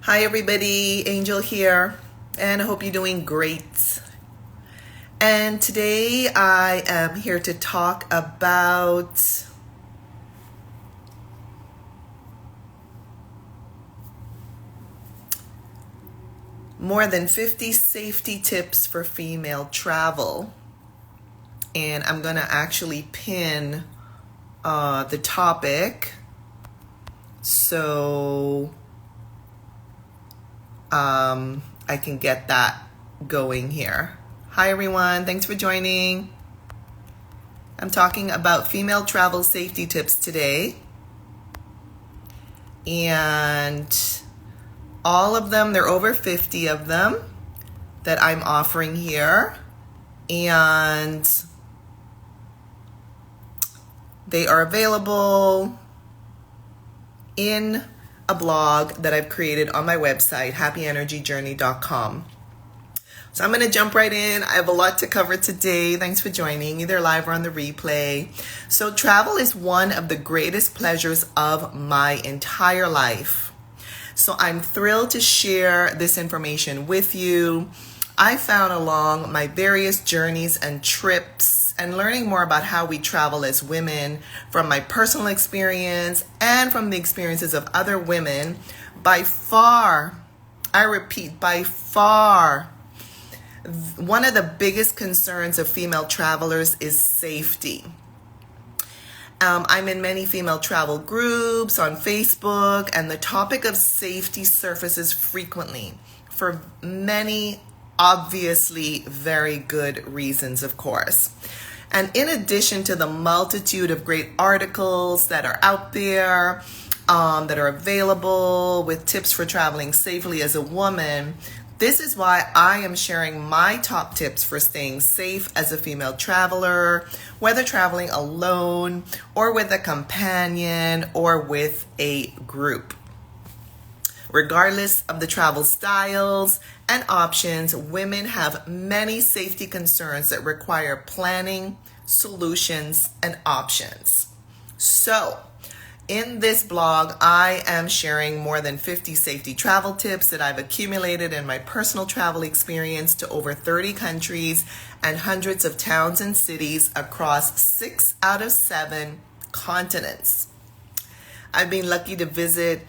Hi everybody, Angel here, and I hope you're doing great. And today I am here to talk about more than 50 safety tips for female travel. And I'm going to actually pin the topic so I can get that going here. Hi everyone, thanks for joining. I'm talking about female travel safety tips today. And all of them, there are over 50 of them that I'm offering here. And they are available in a blog that I've created on my website, happyenergyjourney.com. So I'm going to jump right in. I have a lot to cover today. Thanks for joining, either live or on the replay. So travel is one of the greatest pleasures of my entire life. So I'm thrilled to share this information with you. I found along my various journeys and trips and learning more about how we travel as women from my personal experience and from the experiences of other women, by far, I repeat, by far, one of the biggest concerns of female travelers is safety. I'm in many female travel groups on Facebook, and the topic of safety surfaces frequently for many, obviously very good reasons, of course. And in addition to the multitude of great articles that are out there, that are available with tips for traveling safely as a woman, this is why I am sharing my top tips for staying safe as a female traveler, whether traveling alone or with a companion or with a group. Regardless of the travel styles and options, women have many safety concerns that require planning, solutions, and options. So, in this blog, I am sharing more than 50 safety travel tips that I've accumulated in my personal travel experience to over 30 countries and hundreds of towns and cities across 6 out of 7 continents. I've been lucky to visit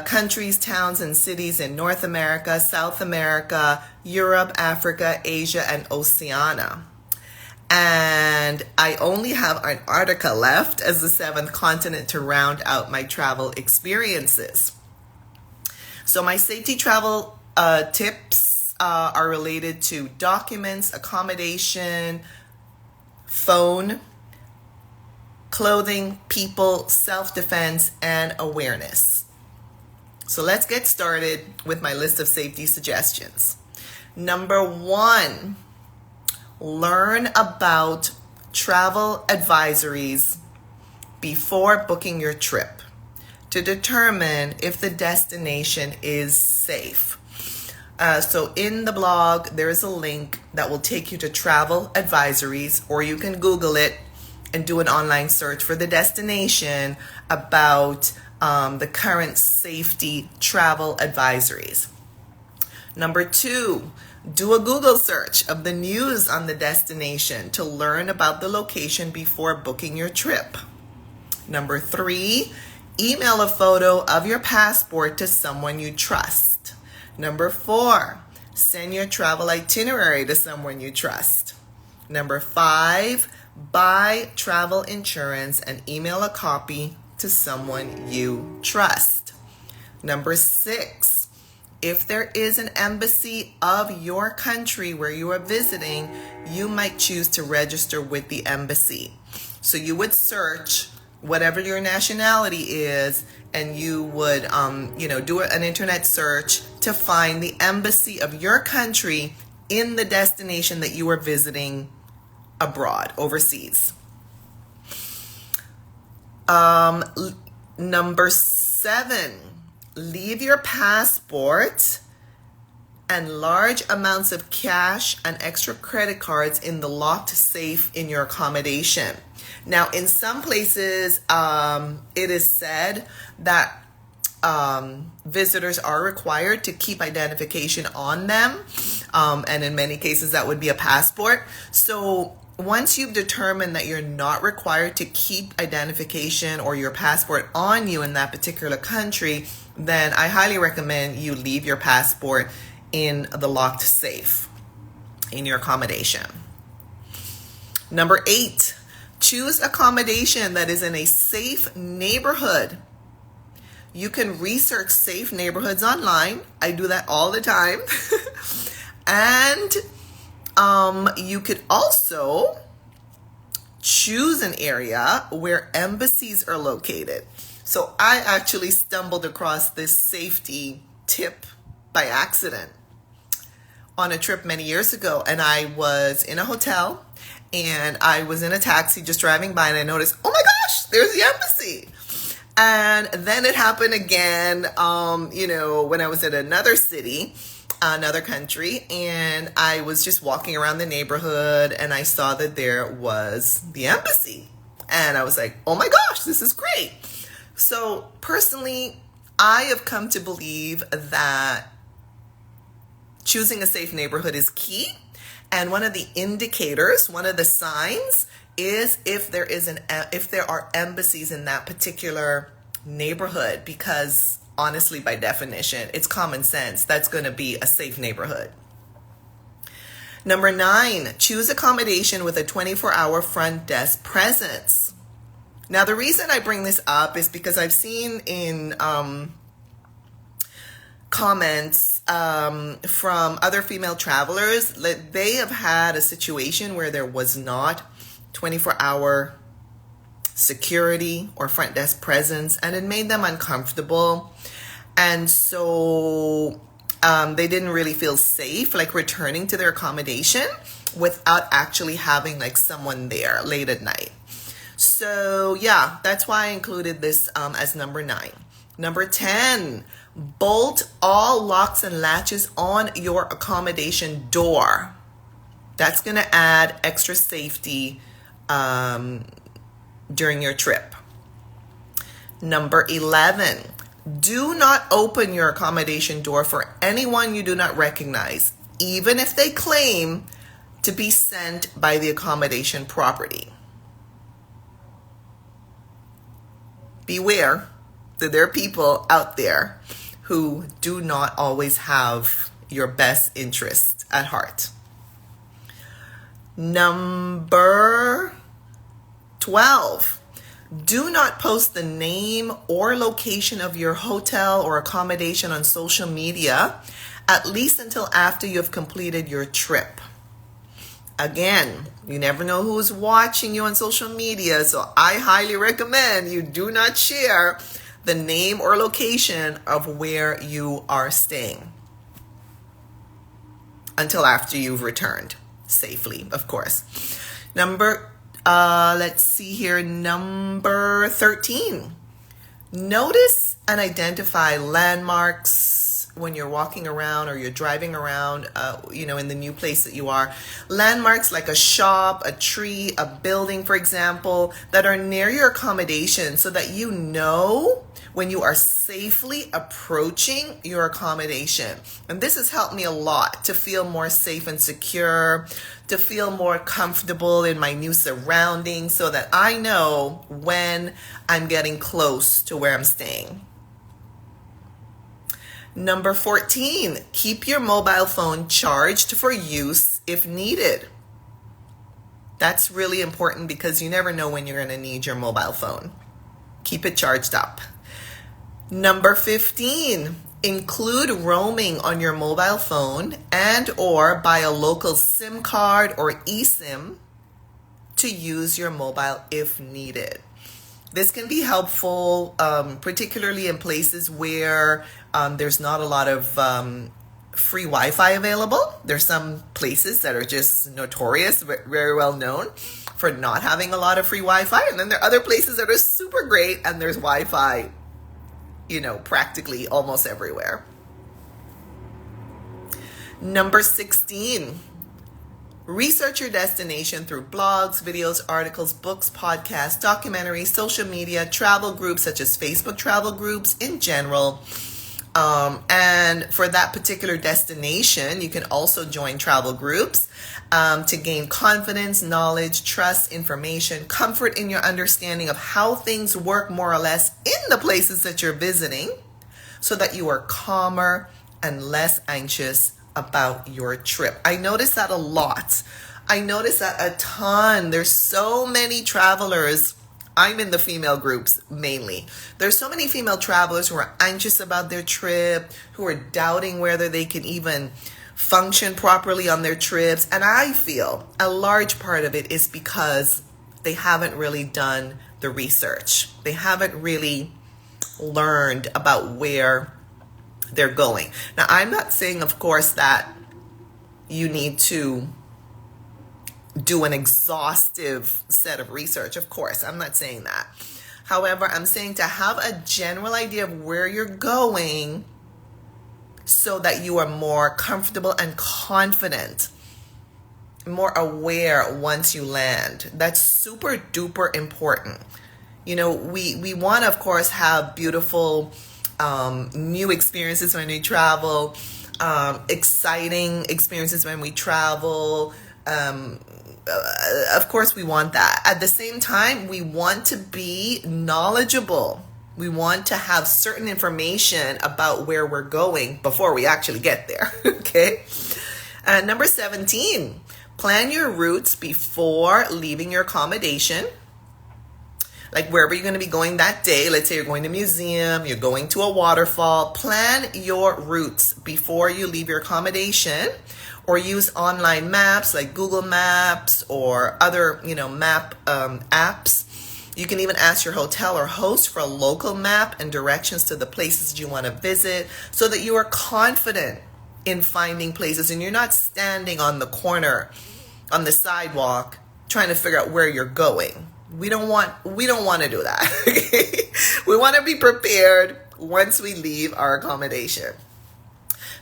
countries, towns, and cities in North America, South America, Europe, Africa, Asia, and Oceania. And I only have Antarctica left as the 7th continent to round out my travel experiences. So my safety travel tips are related to documents, accommodation, phone, clothing, people, self-defense, and awareness. So let's get started with my list of safety suggestions. Number 1, learn about travel advisories before booking your trip to determine if the destination is safe. So in the blog, there is a link that will take you to travel advisories, or you can Google it and do an online search for the destination about the current safety travel advisories. Number 2, do a Google search of the news on the destination to learn about the location before booking your trip. Number 3, email a photo of your passport to someone you trust. Number 4, send your travel itinerary to someone you trust. Number 5, buy travel insurance and email a copy to someone you trust. Number 6, if there is an embassy of your country where you are visiting, you might choose to register with the embassy. So you would search whatever your nationality is, and you would do an internet search to find the embassy of your country in the destination that you are visiting abroad, overseas. Number 7, leave your passport and large amounts of cash and extra credit cards in the locked safe in your accommodation. Now, in some places, it is said that visitors are required to keep identification on them. And in many cases, that would be a passport. So once you've determined that you're not required to keep identification or your passport on you in that particular country, then I highly recommend you leave your passport in the locked safe in your accommodation. Number 8, choose accommodation that is in a safe neighborhood. You can research safe neighborhoods online. I do that all the time. And you could also choose an area where embassies are located. So I actually stumbled across this safety tip by accident on a trip many years ago. And I was in a hotel and I was in a taxi just driving by and I noticed, oh my gosh, there's the embassy. And then it happened again, when I was in another city, another country, and I was just walking around the neighborhood and I saw that there was the embassy. And I was like, oh my gosh, this is great. So personally, I have come to believe that choosing a safe neighborhood is key. And one of the indicators, one of the signs is if there are embassies in that particular neighborhood, because honestly, by definition, it's common sense. That's going to be a safe neighborhood. Number 9, choose accommodation with a 24-hour front desk presence. Now, the reason I bring this up is because I've seen in comments from other female travelers that they have had a situation where there was not 24-hour security or front desk presence, and it made them uncomfortable. And so they didn't really feel safe, like returning to their accommodation without actually having like someone there late at night. So yeah, that's why I included this as number 9. Number 10, bolt all locks and latches on your accommodation door. That's going to add extra safety during your trip. Number 11, do not open your accommodation door for anyone you do not recognize, even if they claim to be sent by the accommodation property. Beware that there are people out there who do not always have your best interest at heart. Number 12, do not post the name or location of your hotel or accommodation on social media, at least until after you have completed your trip. Again, you never know who's watching you on social media, so I highly recommend you do not share the name or location of where you are staying until after you've returned safely, of course. Number 13. Notice and identify landmarks when you're walking around or you're driving around, in the new place that you are. Landmarks like a shop, a tree, a building, for example, that are near your accommodation so that you know when you are safely approaching your accommodation. And this has helped me a lot to feel more safe and secure, to feel more comfortable in my new surroundings so that I know when I'm getting close to where I'm staying. Number 14, keep your mobile phone charged for use if needed. That's really important because you never know when you're going to need your mobile phone. Keep it charged up. Number 15, include roaming on your mobile phone and or buy a local SIM card or eSIM to use your mobile if needed. This can be helpful, particularly in places where there's not a lot of free Wi-Fi available. There's some places that are just notorious, very well known for not having a lot of free Wi-Fi. And then there are other places that are super great and there's Wi-Fi, practically almost everywhere. Number 16, Research your destination through blogs, videos, articles, books, podcasts, documentaries, social media, travel groups such as Facebook travel groups in general. And for that particular destination, you can also join travel groups to gain confidence, knowledge, trust, information, comfort in your understanding of how things work more or less in the places that you're visiting, so that you are calmer and less anxious about your trip. I notice that a lot. I notice that a ton. There's so many travelers. I'm in the female groups mainly. There's so many female travelers who are anxious about their trip, who are doubting whether they can even function properly on their trips. And I feel a large part of it is because they haven't really done the research. They haven't really learned about where they're going. Now, I'm not saying, of course, that you need to do an exhaustive set of research. Of course, I'm not saying that. However, I'm saying to have a general idea of where you're going so that you are more comfortable and confident, more aware once you land. That's super duper important. You know, we want to, of course, have beautiful new experiences when we travel, exciting experiences when we travel. Of course, we want that. At the same time, we want to be knowledgeable. We want to have certain information about where we're going before we actually get there. Okay. Number 17, plan your routes before leaving your accommodation. Like wherever you're going to be going that day, let's say you're going to a museum, you're going to a waterfall, plan your routes before you leave your accommodation, or use online maps like Google Maps or other, map apps. You can even ask your hotel or host for a local map and directions to the places you want to visit so that you are confident in finding places and you're not standing on the corner, on the sidewalk, trying to figure out where you're going. We don't want to do that. Okay? We want to be prepared once we leave our accommodation.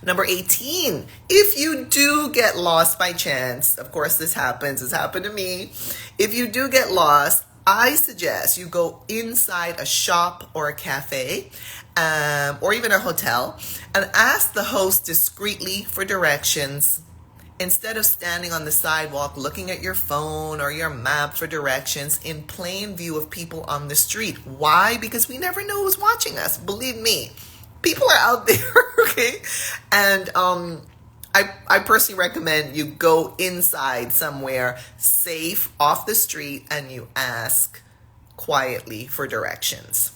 Number 18, if you do get lost by chance, of course this happens, it's happened to me. If you do get lost, I suggest you go inside a shop or a cafe, or even a hotel, and ask the host discreetly for directions instead of standing on the sidewalk looking at your phone or your map for directions in plain view of people on the street. Why? Because we never know who's watching us. Believe me, people are out there, okay? And I personally recommend you go inside somewhere safe off the street and you ask quietly for directions.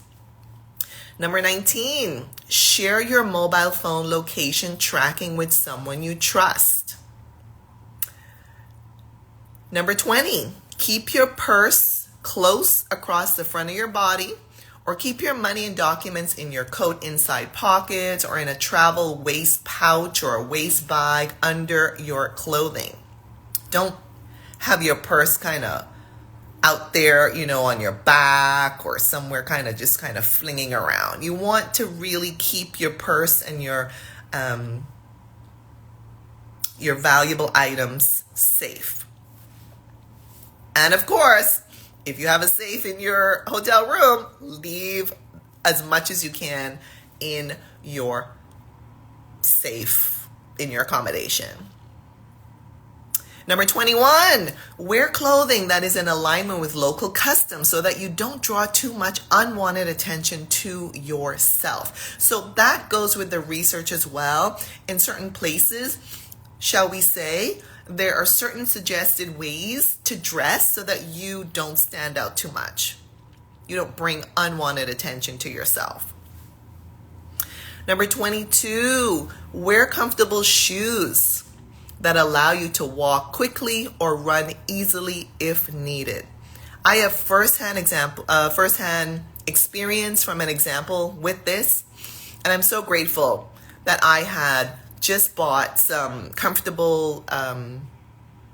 Number 19, share your mobile phone location tracking with someone you trust. Number 20, keep your purse close across the front of your body, or keep your money and documents in your coat inside pockets or in a travel waist pouch or a waist bag under your clothing. Don't have your purse kind of out there, on your back or somewhere kind of flinging around. You want to really keep your purse and your valuable items safe. And of course, if you have a safe in your hotel room, leave as much as you can in your safe, in your accommodation. Number 21, wear clothing that is in alignment with local customs so that you don't draw too much unwanted attention to yourself. So that goes with the research as well. In certain places, shall we say, there are certain suggested ways to dress so that you don't stand out too much. You don't bring unwanted attention to yourself. Number 22, wear comfortable shoes that allow you to walk quickly or run easily if needed. I have firsthand experience from an example with this, and I'm so grateful that I had just bought some comfortable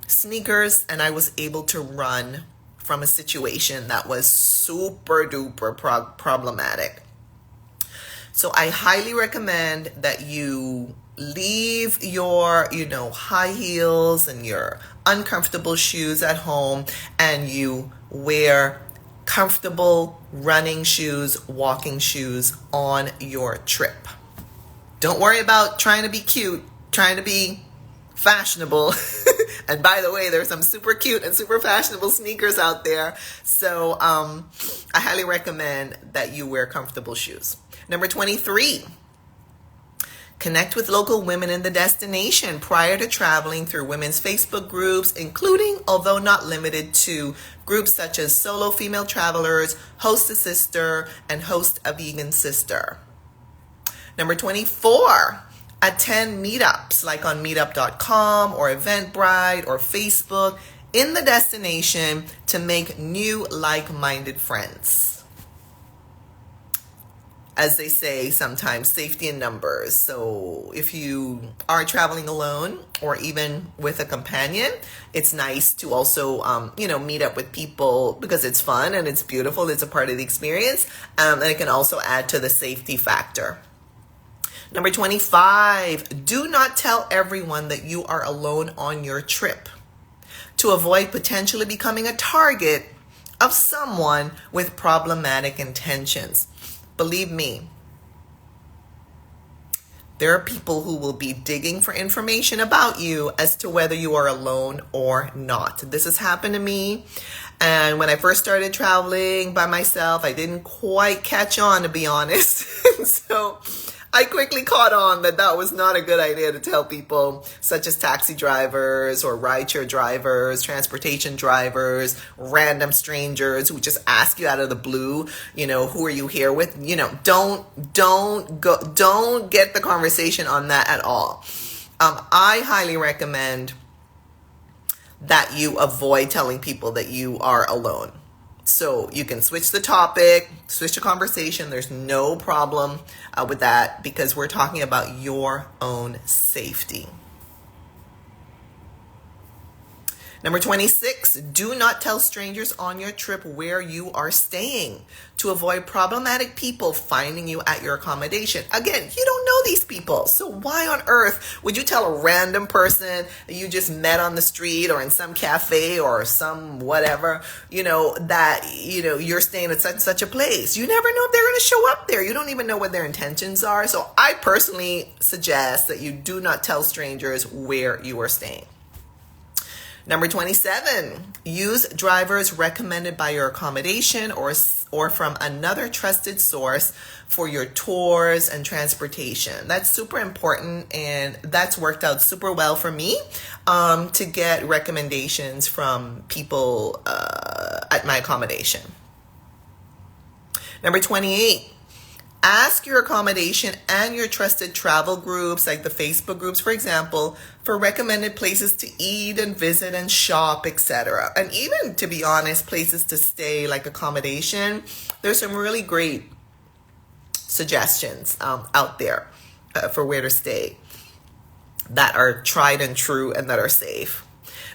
sneakers and I was able to run from a situation that was super duper problematic. So I highly recommend that you leave your, high heels and your uncomfortable shoes at home, and you wear comfortable running shoes, walking shoes on your trip. Don't worry about trying to be cute, trying to be fashionable. And by the way, there's some super cute and super fashionable sneakers out there. So I highly recommend that you wear comfortable shoes. Number 23, connect with local women in the destination prior to traveling through women's Facebook groups, including, although not limited to, groups such as Solo Female Travelers, Host a Sister, and Host a Vegan Sister. Number 24, attend meetups like on meetup.com or Eventbrite or Facebook in the destination to make new like-minded friends. As they say sometimes, safety in numbers. So if you are traveling alone or even with a companion, it's nice to also, meet up with people because it's fun and it's beautiful. It's a part of the experience. And it can also add to the safety factor. Number 25, do not tell everyone that you are alone on your trip to avoid potentially becoming a target of someone with problematic intentions. Believe me, there are people who will be digging for information about you as to whether you are alone or not. This has happened to me. And when I first started traveling by myself, I didn't quite catch on, to be honest. So I quickly caught on that was not a good idea to tell people, such as taxi drivers or rideshare drivers, transportation drivers, random strangers who just ask you out of the blue, who are you here with? Don't get the conversation on that at all. I highly recommend that you avoid telling people that you are alone. So you can switch the topic, switch the conversation. There's no problem with that because we're talking about your own safety. Number 26, do not tell strangers on your trip where you are staying to avoid problematic people finding you at your accommodation. Again, you don't know these people. So why on earth would you tell a random person that you just met on the street or in some cafe or some whatever, that, you're staying at such and such a place? You never know if they're going to show up there. You don't even know what their intentions are. So I personally suggest that you do not tell strangers where you are staying. Number 27, use drivers recommended by your accommodation or from another trusted source for your tours and transportation. That's super important, and that's worked out super well for me to get recommendations from people at my accommodation. Number 28, ask your accommodation and your trusted travel groups, like the Facebook groups, for example, for recommended places to eat and visit and shop, etc. And even, to be honest, places to stay, like accommodation. There's some really great suggestions out there for where to stay that are tried and true and that are safe.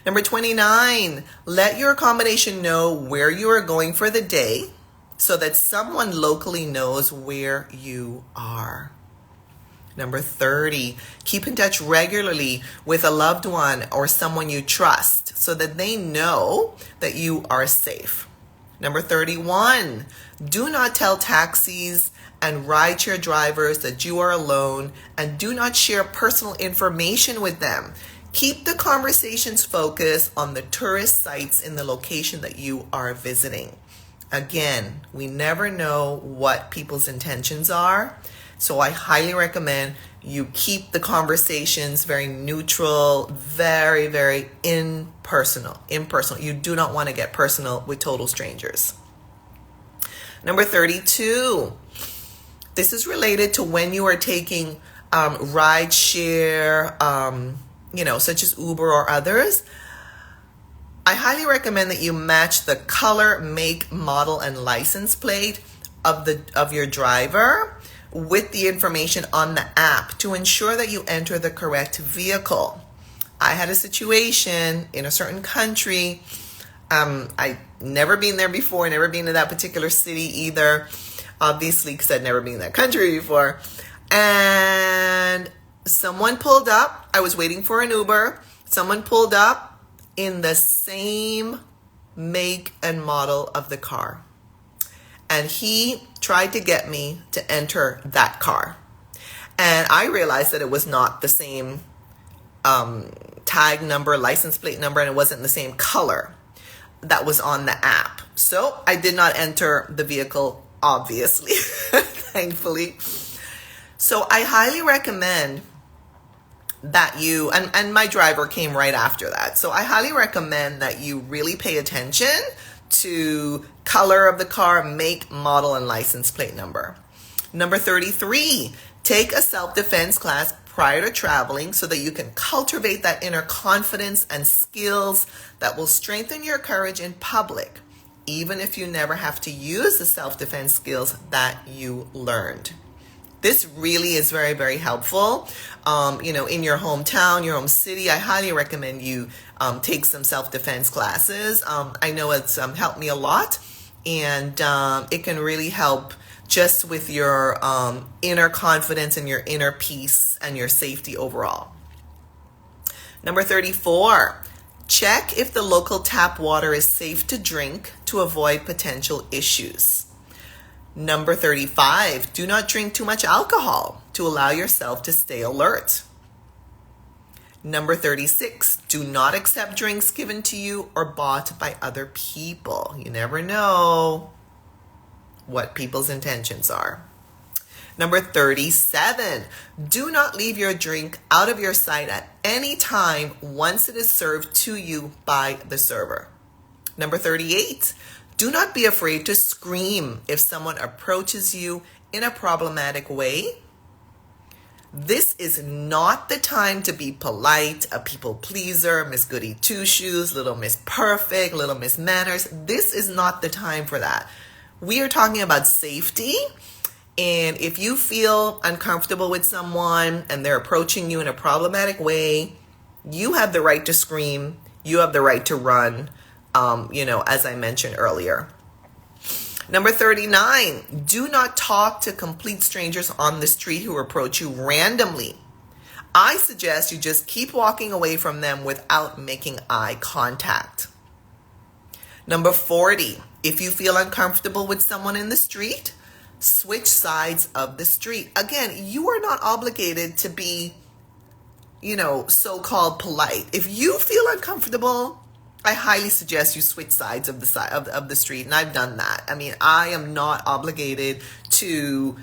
Number 29, let your accommodation know where you are going for the day, so that someone locally knows where you are. Number 30, keep in touch regularly with a loved one or someone you trust so that they know that you are safe. Number 31, do not tell taxis and rideshare drivers that you are alone, and do not share personal information with them. Keep the conversations focused on the tourist sites in the location that you are visiting. Again, we never know what people's intentions are, so I highly recommend you keep the conversations very neutral, very, very impersonal. You do not want to get personal with total strangers. Number 32, this is related to when you are taking ride share, such as Uber or others. I highly recommend that you match the color, make, model, and license plate of your driver with the information on the app to ensure that you enter the correct vehicle. I had a situation in a certain country. I never been there before, never been to that particular city either. obviously, because I'd never been in that country before. And someone pulled up. I was waiting for an Uber. Someone pulled up in the same make and model of the car. And he tried to get me to enter that car. And I realized that it was not the same tag number, license plate number, and it wasn't the same color that was on the app. So I did not enter the vehicle, obviously, thankfully. So I highly recommend that you, and my driver came right after that. So I highly recommend that you really pay attention to color of the car, make, model, and license plate number. Number 33, take a self-defense class prior to traveling so that you can cultivate that inner confidence and skills that will strengthen your courage in public, even if you never have to use the self-defense skills that you learned. This really is very, very helpful. In your hometown, your home city, I highly recommend you take some self-defense classes. I know it's helped me a lot, and it can really help just with your inner confidence and your inner peace and your safety overall. Number 34, check if the local tap water is safe to drink to avoid potential issues. Number 35, do not drink too much alcohol to allow yourself to stay alert. Number 36, do not accept drinks given to you or bought by other people. You never know what people's intentions are. Number 37, do not leave your drink out of your sight at any time once it is served to you by the server. Number 38, do not be afraid to scream if someone approaches you in a problematic way. This is not the time to be polite, a people pleaser, Miss Goody Two Shoes, Little Miss Perfect, Little Miss Manners. This is not the time for that. We are talking about safety. And if you feel uncomfortable with someone and they're approaching you in a problematic way, you have the right to scream. You have the right to run. As I mentioned earlier. Number 39, do not talk to complete strangers on the street who approach you randomly. I suggest you just keep walking away from them without making eye contact. Number 40, if you feel uncomfortable with someone in the street, switch sides of the street. Again, you are not obligated to be, so-called polite. If you feel uncomfortable, I highly suggest you switch sides of the street, and I've done that. I mean, I am not obligated to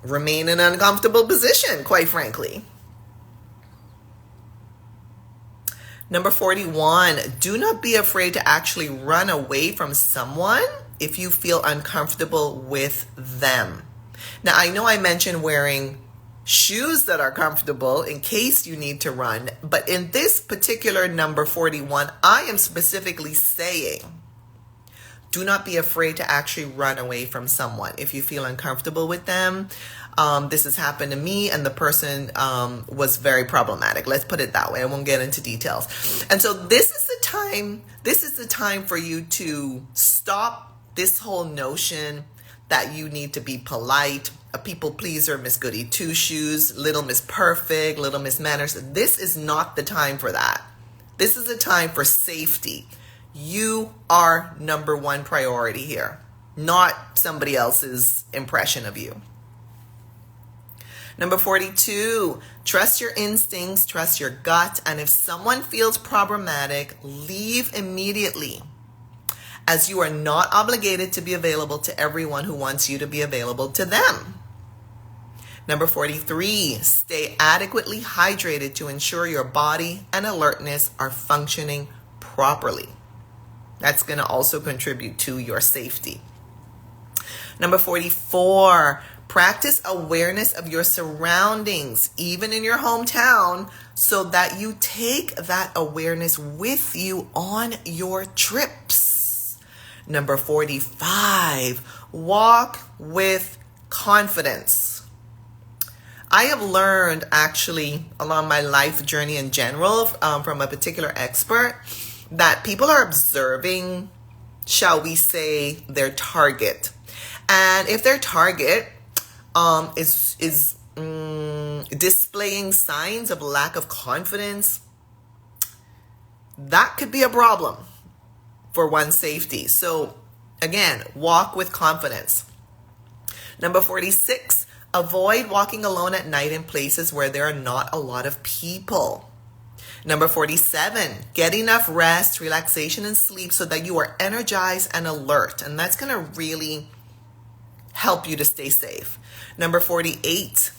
remain in an uncomfortable position, quite frankly. Number 41, do not be afraid to actually run away from someone if you feel uncomfortable with them. Now, I know I mentioned wearing shoes that are comfortable in case you need to run. But in this particular number 41, I am specifically saying, do not be afraid to actually run away from someone if you feel uncomfortable with them. This has happened to me, and the person was very problematic. Let's put it that way. I won't get into details. And so this is the time for you to stop this whole notion that you need to be polite, a people pleaser, Miss Goody Two Shoes, Little Miss Perfect, Little Miss Manners. This is not the time for that. This is a time for safety. You are number one priority here, not somebody else's impression of you. Number 42, trust your instincts, trust your gut, and if someone feels problematic, leave immediately, as you are not obligated to be available to everyone who wants you to be available to them. Number 43, stay adequately hydrated to ensure your body and alertness are functioning properly. That's going to also contribute to your safety. Number 44, practice awareness of your surroundings, even in your hometown, so that you take that awareness with you on your trips. Number 45, walk with confidence. I have learned actually along my life journey in general from a particular expert that people are observing, shall we say, their target. And if their target is displaying signs of lack of confidence, that could be a problem for one's safety. So again, walk with confidence. Number 46, avoid walking alone at night in places where there are not a lot of people. Number 47, get enough rest, relaxation, and sleep so that you are energized and alert. And that's going to really help you to stay safe. Number 48,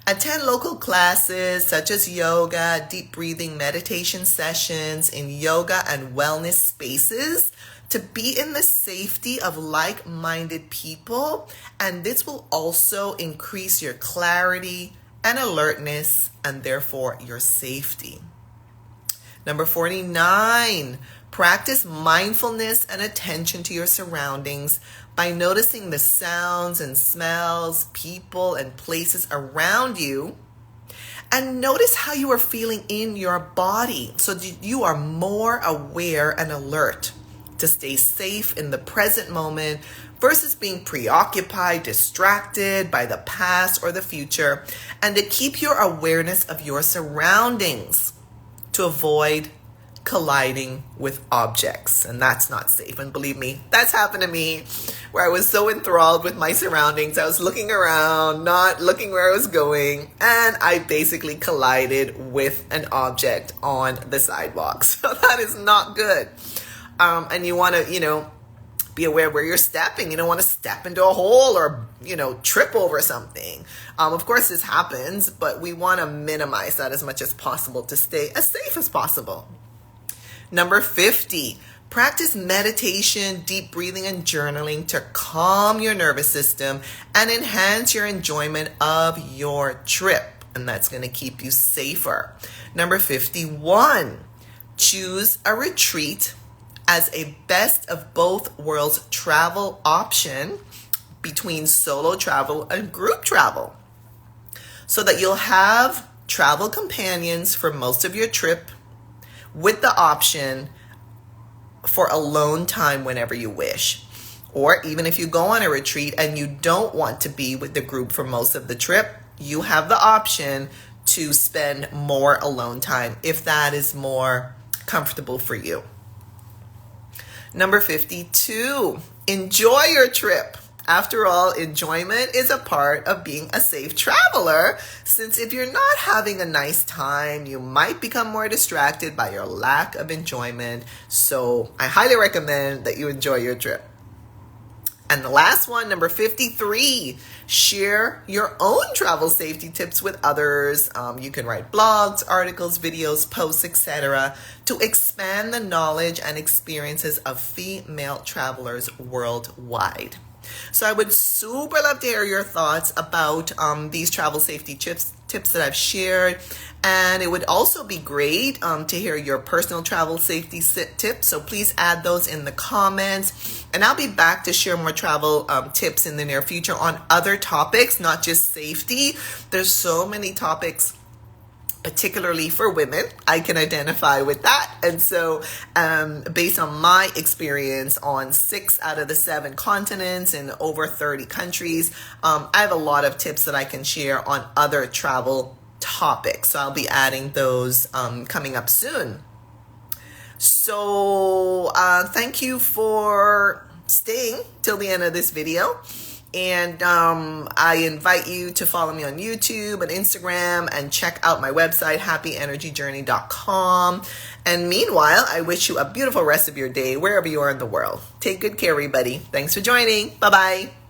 attend local classes such as yoga, deep breathing, meditation sessions in yoga and wellness spaces to be in the safety of like-minded people. And this will also increase your clarity and alertness and therefore your safety. Number 49, practice mindfulness and attention to your surroundings by noticing the sounds and smells, people, and places around you. And notice how you are feeling in your body so that you are more aware and alert to stay safe in the present moment versus being preoccupied, distracted by the past or the future, and to keep your awareness of your surroundings to avoid colliding with objects. And that's not safe. And believe me, that's happened to me where I was so enthralled with my surroundings. I was looking around, not looking where I was going, and I basically collided with an object on the sidewalk. So that is not good. And you want to, be aware where you're stepping. You don't want to step into a hole or, trip over something. Of course, this happens, but we want to minimize that as much as possible to stay as safe as possible. Number 50, practice meditation, deep breathing, and journaling to calm your nervous system and enhance your enjoyment of your trip. And that's going to keep you safer. Number 51, choose a retreat as a best of both worlds travel option between solo travel and group travel, so that you'll have travel companions for most of your trip with the option for alone time whenever you wish. Or even if you go on a retreat and you don't want to be with the group for most of the trip, you have the option to spend more alone time if that is more comfortable for you. Number 52, enjoy your trip. After all, enjoyment is a part of being a safe traveler, since if you're not having a nice time, you might become more distracted by your lack of enjoyment. So I highly recommend that you enjoy your trip. And the last one, number 53, share your own travel safety tips with others. You can write blogs, articles, videos, posts, etc. to expand the knowledge and experiences of female travelers worldwide. So I would super love to hear your thoughts about these travel safety tips that I've shared. And it would also be great to hear your personal travel safety tips. So please add those in the comments. And I'll be back to share more travel tips in the near future on other topics, not just safety. There's so many topics, particularly for women. I can identify with that. And so based on my experience on 6 out of the 7 continents in over 30 countries, I have a lot of tips that I can share on other travel topics. So I'll be adding those coming up soon. So thank you for staying till the end of this video. And I invite you to follow me on YouTube and Instagram and check out my website, happyenergyjourney.com. And meanwhile, I wish you a beautiful rest of your day wherever you are in the world. Take good care, everybody. Thanks for joining. Bye-bye.